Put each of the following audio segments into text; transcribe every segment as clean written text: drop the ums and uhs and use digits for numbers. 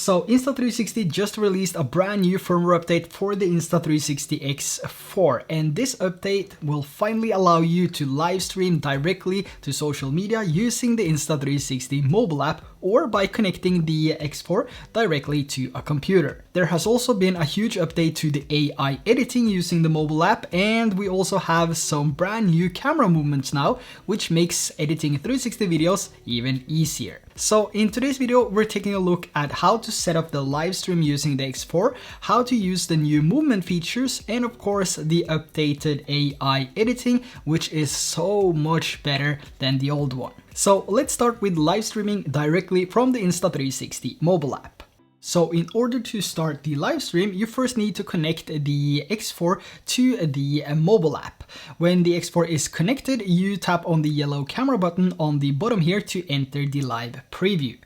So Insta360 just released a brand new firmware update for the Insta360 X4, and this update will finally allow you to live stream directly to social media using the Insta360 mobile app or by connecting the X4 directly to a computer. There has also been a huge update to the AI editing using the mobile app, and we also have some brand new camera movements now, which makes editing 360 videos even easier. So in today's video, we're taking a look at how to set up the live stream using the X4, how to use the new movement features, and of course the updated AI editing, which is so much better than the old one. So let's start with live streaming directly from the Insta360 mobile app. So in order to start the live stream, you first need to connect the X4 to the mobile app. When the X4 is connected, you tap on the yellow camera button on the bottom here to enter the live preview.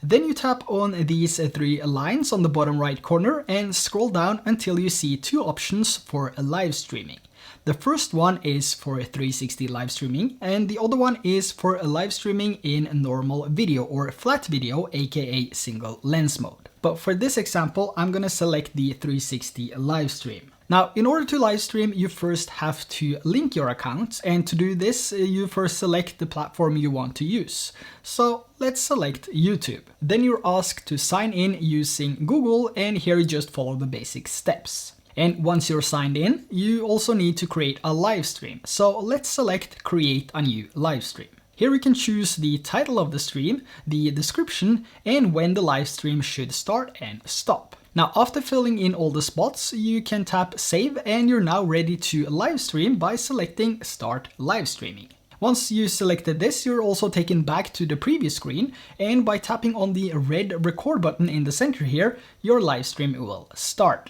Then you tap on these three lines on the bottom right corner and scroll down until you see two options for live streaming. The first one is for 360 live streaming, and the other one is for live streaming in normal video or flat video, aka single lens mode. But for this example, I'm gonna select the 360 live stream. Now, in order to live stream, you first have to link your account, and to do this, you first select the platform you want to use. So let's select YouTube. Then you're asked to sign in using Google, and here you just follow the basic steps. And once you're signed in, you also need to create a live stream. So let's select create a new live stream. Here we can choose the title of the stream, the description, and when the live stream should start and stop. Now, after filling in all the spots, you can tap save and you're now ready to live stream by selecting start live streaming. Once you selected this, you're also taken back to the previous screen, and by tapping on the red record button in the center here, your live stream will start.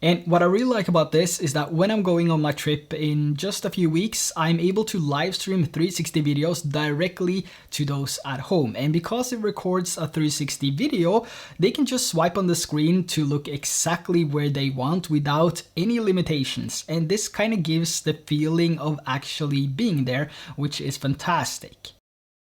And what I really like about this is that when I'm going on my trip in just a few weeks, I'm able to live stream 360 videos directly to those at home. And because it records a 360 video, they can just swipe on the screen to look exactly where they want without any limitations. And this kind of gives the feeling of actually being there, which is fantastic.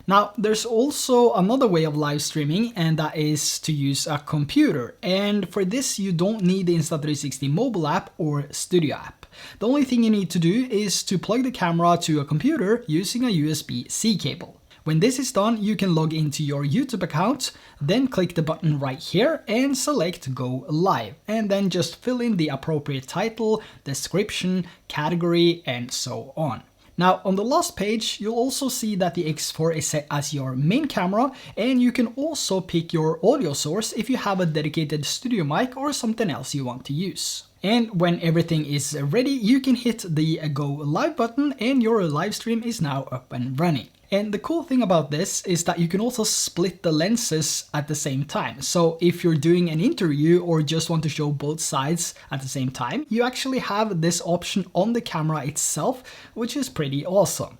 Now, there's also another way of live streaming, and that is to use a computer. And for this, you don't need the Insta360 mobile app or studio app. The only thing you need to do is to plug the camera to a computer using a USB-C cable. When this is done, you can log into your YouTube account, then click the button right here and select Go Live, and then just fill in the appropriate title, description, category, and so on. Now, on the last page, you'll also see that the X4 is set as your main camera, and you can also pick your audio source if you have a dedicated studio mic or something else you want to use. And when everything is ready, you can hit the Go Live button and your live stream is now up and running. And the cool thing about this is that you can also split the lenses at the same time. So if you're doing an interview or just want to show both sides at the same time, you actually have this option on the camera itself, which is pretty awesome.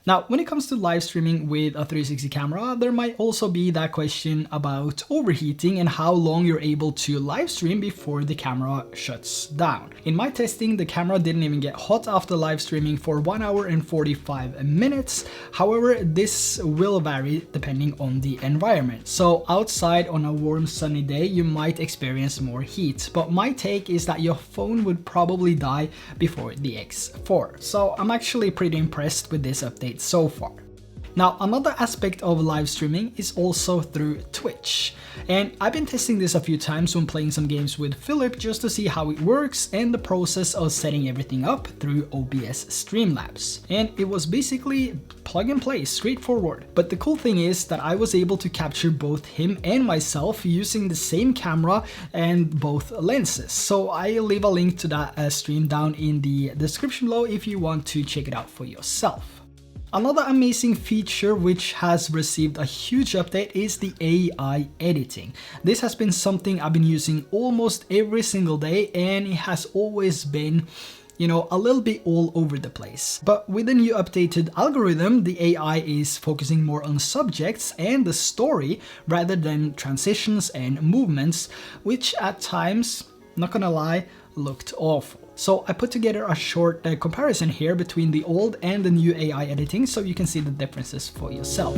Now, when it comes to live streaming with a 360 camera, there might also be that question about overheating and how long you're able to live stream before the camera shuts down. In my testing, the camera didn't even get hot after live streaming for 1 hour and 45 minutes. However, this will vary depending on the environment. So outside on a warm sunny day, you might experience more heat. But my take is that your phone would probably die before the X4. So I'm actually pretty impressed with this update so far. Now, another aspect of live streaming is also through Twitch. And I've been testing this a few times when playing some games with Philip just to see how it works and the process of setting everything up through OBS Streamlabs. And it was basically plug and play, straightforward. But the cool thing is that I was able to capture both him and myself using the same camera and both lenses. So I'll leave a link to that stream down in the description below if you want to check it out for yourself. Another amazing feature which has received a huge update is the AI editing. This has been something I've been using almost every single day, and it has always been, a little bit all over the place. But with the new updated algorithm, the AI is focusing more on subjects and the story rather than transitions and movements, which at times, not gonna lie, looked awful. So I put together a short comparison here between the old and the new AI editing so you can see the differences for yourself.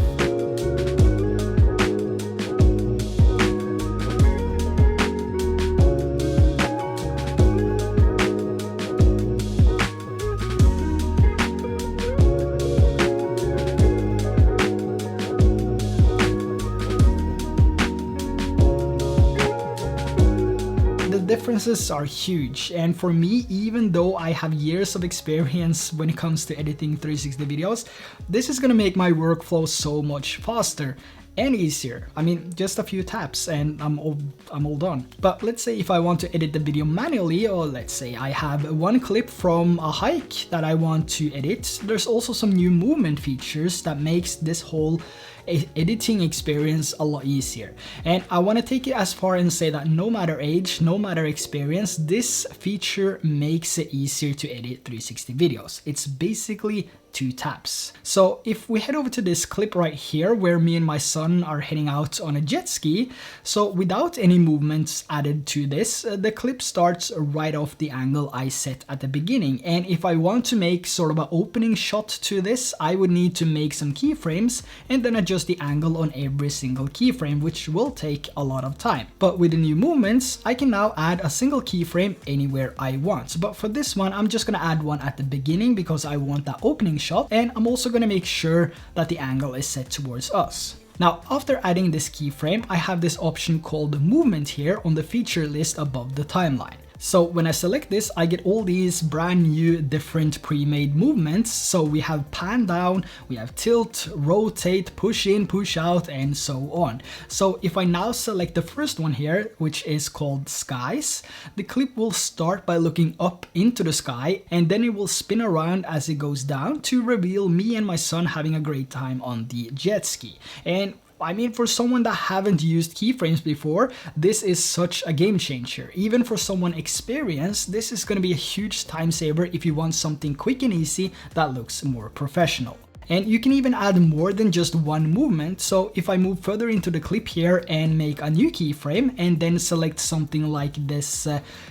differences are huge, and for me, even though I have years of experience when it comes to editing 360 videos, this is gonna make my workflow so much faster and easier. I mean, just a few taps and I'm all done. But let's say if I want to edit the video manually, or let's say I have one clip from a hike that I want to edit, there's also some new movement features that makes this whole editing experience a lot easier. And I want to take it as far and say that no matter age, no matter experience, this feature makes it easier to edit 360 videos. It's basically 2 taps. So if we head over to this clip right here where me and my son are heading out on a jet ski, so without any movements added to this, the clip starts right off the angle I set at the beginning. And if I want to make sort of an opening shot to this, I would need to make some keyframes and then adjust the angle on every single keyframe, which will take a lot of time. But with the new movements, I can now add a single keyframe anywhere I want. But for this one, I'm just gonna add one at the beginning because I want that opening shot, and I'm also going to make sure that the angle is set towards us. Now, after adding this keyframe, I have this option called movement here on the feature list above the timeline. So when I select this, I get all these brand new different pre-made movements. So we have pan down, we have tilt, rotate, push in, push out, and so on. So if I now select the first one here, which is called skies, the clip will start by looking up into the sky, and then it will spin around as it goes down to reveal me and my son having a great time on the jet ski. And I mean, for someone that haven't used keyframes before, this is such a game changer. Even for someone experienced, this is going to be a huge time saver if you want something quick and easy that looks more professional. And you can even add more than just one movement. So if I move further into the clip here and make a new keyframe and then select something like this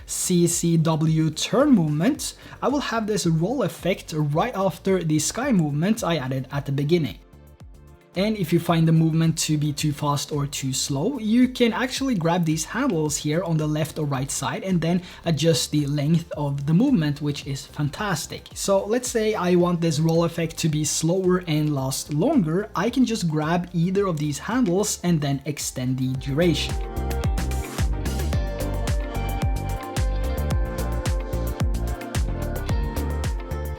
CCW turn movement, I will have this roll effect right after the sky movement I added at the beginning. And if you find the movement to be too fast or too slow, you can actually grab these handles here on the left or right side and then adjust the length of the movement, which is fantastic. So let's say I want this roll effect to be slower and last longer. I can just grab either of these handles and then extend the duration.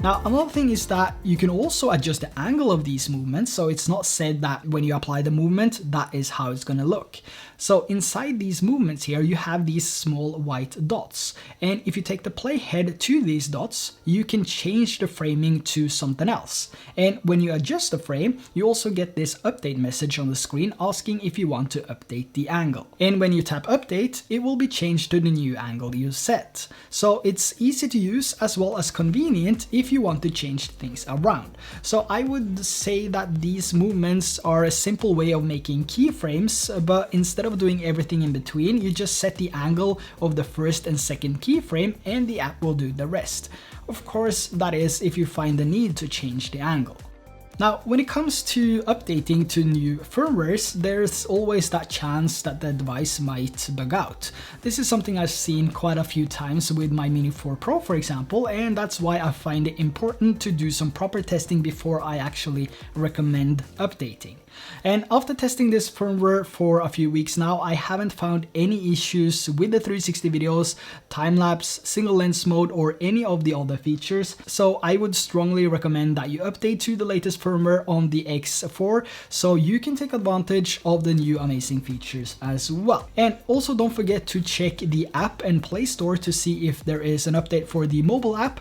Now, another thing is that you can also adjust the angle of these movements, so it's not said that when you apply the movement, that is how it's gonna look. So inside these movements here, you have these small white dots. And if you take the playhead to these dots, you can change the framing to something else. And when you adjust the frame, you also get this update message on the screen asking if you want to update the angle. And when you tap update, it will be changed to the new angle you set. So it's easy to use as well as convenient if you want to change things around. So I would say that these movements are a simple way of making keyframes, but instead of doing everything in between, you just set the angle of the first and second keyframe and the app will do the rest. Of course, that is if you find the need to change the angle. Now, when it comes to updating to new firmwares, there's always that chance that the device might bug out. This is something I've seen quite a few times with my Mini 4 Pro, for example, and that's why I find it important to do some proper testing before I actually recommend updating. And after testing this firmware for a few weeks now, I haven't found any issues with the 360 videos, time-lapse, single lens mode, or any of the other features. So I would strongly recommend that you update to the latest firmware on the X4 so you can take advantage of the new amazing features as well. And also don't forget to check the app and Play Store to see if there is an update for the mobile app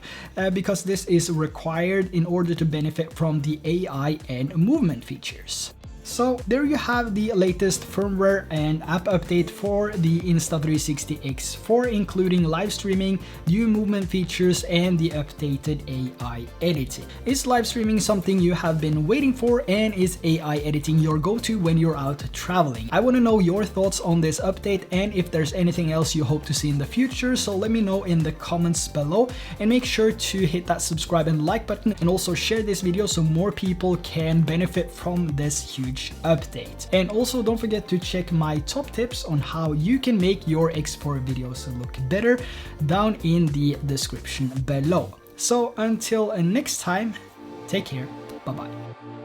because this is required in order to benefit from the AI and movement features. So there you have the latest firmware and app update for the Insta360 X4, including live streaming, new movement features, and the updated AI editing. Is live streaming something you have been waiting for, and is AI editing your go-to when you're out traveling? I want to know your thoughts on this update and if there's anything else you hope to see in the future, so let me know in the comments below, and make sure to hit that subscribe and like button, and also share this video so more people can benefit from this huge update. And also don't forget to check my top tips on how you can make your X4 videos look better down in the description below. So until next time, take care, bye bye.